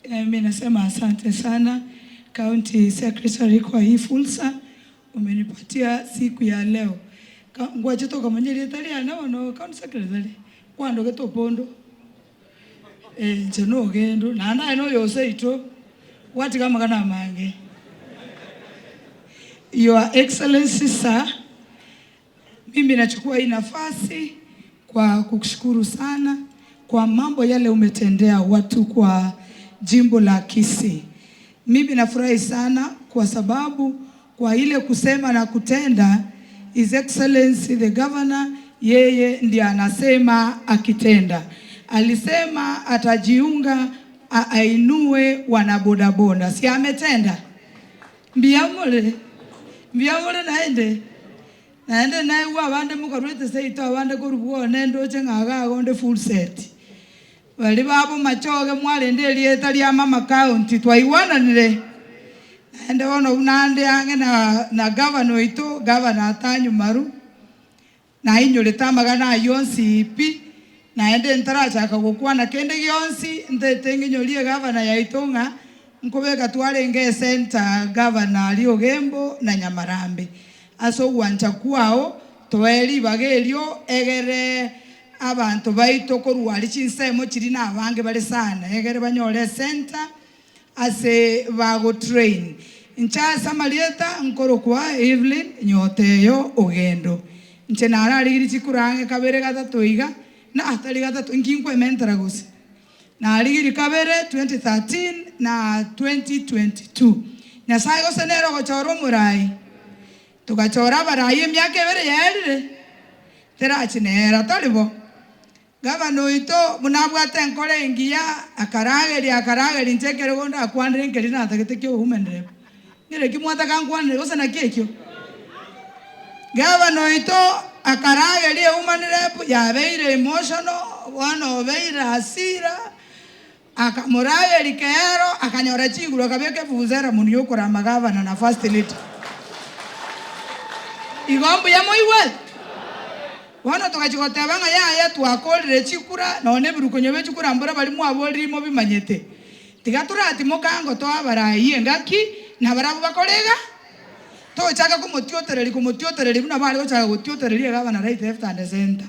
Mimi nasema asante sana County Secretary kwa hii fursa umenipatia siku ya leo. Ngoja toka mwenye Italia no County Secretary. Kwando geto pondo. Jeno Ogendo na ino yose ito wati kama kana mange. Your Excellency sir, mimi nachukua hii nafasi kwa kukushukuru sana kwa mambo yale umetendea watu kwa jimbo la Kisii. Mimi nafurahi sana kwa sababu kwa ile kusema na kutenda, His Excellency the Governor yeye ndiye anasema akitenda. Alisema atajiunga ainue wanabodaboda. Si ametenda? Mbiamole naende nae wabande mukarwete seito abande kurubuo nendo chengaga gonde full set. Wali babo machoge mwalende lieta lya mama county twaiwana nile. Naende wono unande ange na governor ito governor atanyu maru. Na inyo letamaga na yonsi ipi. Naende ntaracha akagokwana kende yonsi ntetengi nyolie governor ya itonga. Nkobeka twalenge center governor ali Ogendo na Nyamarambe. Aso wancha kwao tweli bagelyo egere abantu baito korwali chinsemo chiri na abange bale sana egere banyole center ase bago train ncha samalieta nkoro kwa Evelyne nyoteyo Ogendo nche narali chikurange kabere gatatu iga na atali gatatu nkinkwe mentara gose na aligiri kabere 2013 na 2022 na sayo senero gochoro murai tukachora baraye myake bere yerire terachinera talibo gavano ito munabwate nkole ngiya akarageri ntekere gonda akwandire nkeri na tagetekyo humenere ngire kimwata kankwanire gose na kekyo gavano ito akarageri humanire ya beire emotional wano beire hasira akamurageri kero akanyora chinguro kabeke vuzera mundu yokora magavana na first lady igombo ya moiwe wana tukachikota banga ya twakolire chikura none birukonyo bechikura mbora bali mwabolimo bimanyete tigatura ati mokango to abaraye ngaki na barabo bakolega to chaka kumotiotereri buna bali go chaka gotiotereri gaba na right left and center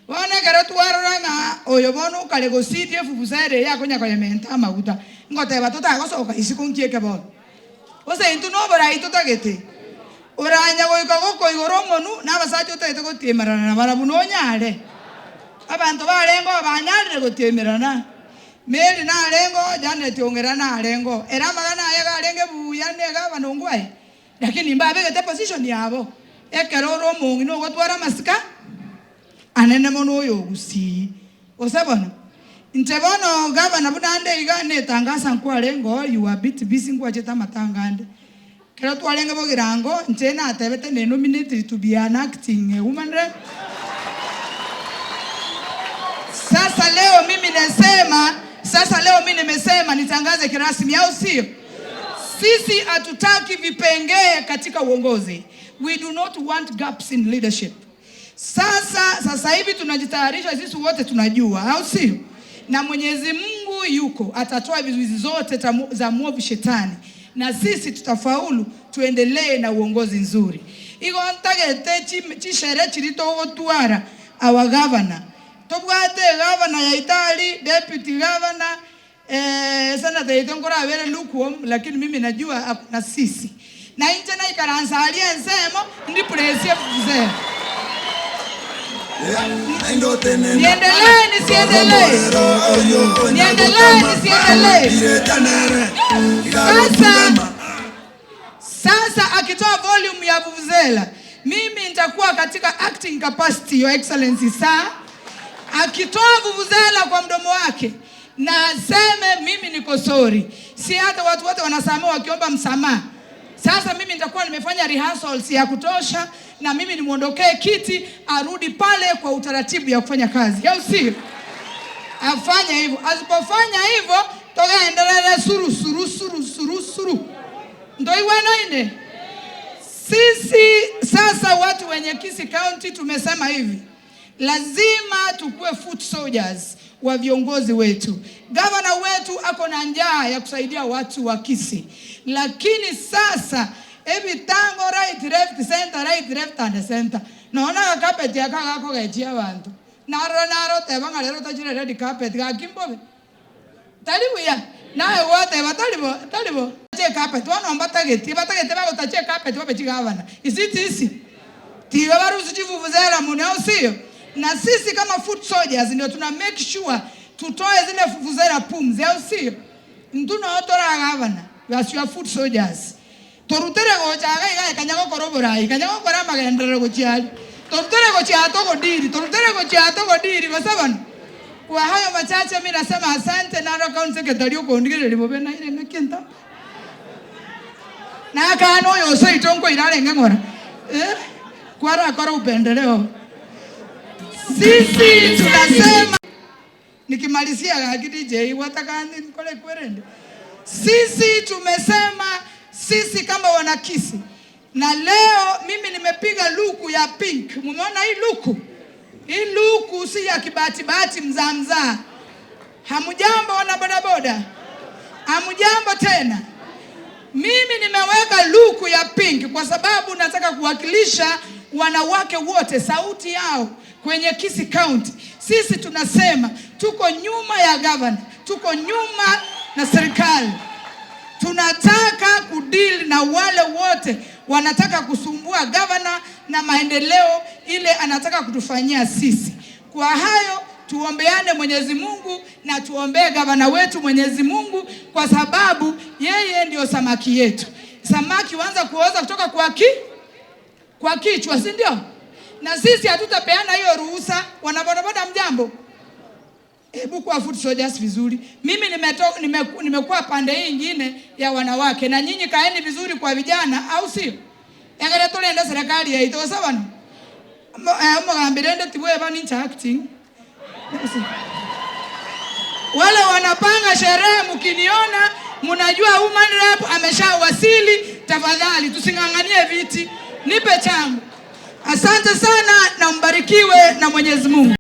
wana kero twaroranga oyo bono kale go CDF buzere ya konya koyementa amaguta ngote batota gosoka isikonkieke bo ose intu no barayi totagete uranya goiko igoromonu nabasacho tete gotiemerana na barabu nonyare abantu barengo banyarire gotiemerana meri na rengo jane tiongera na rengo era magana yaga renge buya nega banongwae lakini mbabe gete position yabo ekeroro mungi no gotwara masika anene mono oyo gusi osabona ntebono gavana budande igane tangasa nkwa rengo you are bit busy ngwa cheta matangande kero twalenge bogirango ntena atebete ne nominated to be an acting woman rep. Sasa leo mimi nimesema nitangaze kirasmi au sio? Sisi hatutaki vipengee katika uongozi. We do not want gaps in leadership. Sasa hivi tunajitayarisha sisi wote tunajua au sio? Na Mwenyezi Mungu yuko atatoa vizuizi zote za mwovu shetani. Na sisi tutafaulu tuendelee na uongozi nzuri. Iko ntagete chishere chirito otwara our governor. Tobwate governor ya Italy, deputy governor senator itongora abere lukuom lakini mimi najua na sisi. Na inje na ikaransa aliensemo ndi pressure mzee. Niendelee nisiendelee. Sasa akitoa volume ya vuvuzela mimi nitakuwa katika acting capacity, Your Excellency sir. Akitoa vuvuzela kwa mdomo wake na aseme mimi niko sorry. Si hata watu wote wanasamehewa wakiomba msamaha. Sasa mimi nitakuwa nimefanya rehearsals ya kutosha na mimi nimuondokee kiti arudi pale kwa utaratibu ya kufanya kazi. Au sio? Afanya hivyo. Asipofanya hivyo toka endelea suru. Ndio iweno ine. Sisi sasa watu wenye Kisii County tumesema hivi. Lazima tukue foot soldiers. wa viongozi wetu. Gavana wetu ako na njaa ya kusaidia watu wa Kisii. Lakini sasa every tango right left and center. Naona carpet ya kako gechia bantu. Naro tebanga lero tajire red carpet ga kimbobe. Talibu ya nawe wote batalibo che carpet wanomba tageti bago tache carpet wabechi gavana. Isitisi. Tiwa barusi chivuvuzela munao sio. Na sisi kama foot soldiers ndio tuna make sure tutoe zile vuvuzela pumzi au sio? Ntuno otora gavana. We are your foot soldiers. Torutere go chaga kanyago koroborai kanyago kora magendere go chiali. Torutere go chiato go diri basabana. Kwa hayo machache mimi nasema asante na account secretary uko ndigire libobe na ile ngekenta. Na kano yo so itongo irale ngengora. Kwara kora upendeleo. Sisi tunasema nikimalizia hakiki DJ watakani kole kwerende. Sisi tumesema sisi kama wana Kisii. Na leo mimi nimepiga luku ya pink. Mumeona hii luku? Hii luku si ya kibati mzaa. Hamujambo wana bodaboda? Hamujambo tena? Mimi nimeweka luku ya pink kwa sababu nataka kuwakilisha wanawake wote, sauti yao kwenye Kisii County. Sisi tunasema tuko nyuma ya governor, tuko nyuma na serikali. Tunataka kudeal na wale wote wanataka kusumbua governor na maendeleo ile anataka kutufanyia sisi. Kwa hayo tuombeane Mwenyezi Mungu na tuombee governor wetu Mwenyezi Mungu, kwa sababu yeye ndio samaki yetu. Samaki waanza kuoza kutoka kwa kichwa, si ndio? Na sisi hatutapeana hiyo ruhusa. Wanabodaboda mjambo? Hebu kwa foot soldiers vizuri. Mimi nimekuwa pande hii nyingine ya wanawake, na nyinyi kaeni vizuri kwa vijana, au sio? Engere tulenda serikali ya ito sawa. Mbirende tibwe bani acting. Wale wanapanga sherehe mkiniona mnajua human rep ameshawasili, tafadhali tusinganganie viti. Nipe changu. Asante sana na mbarikiwe na Mwenyezi Mungu.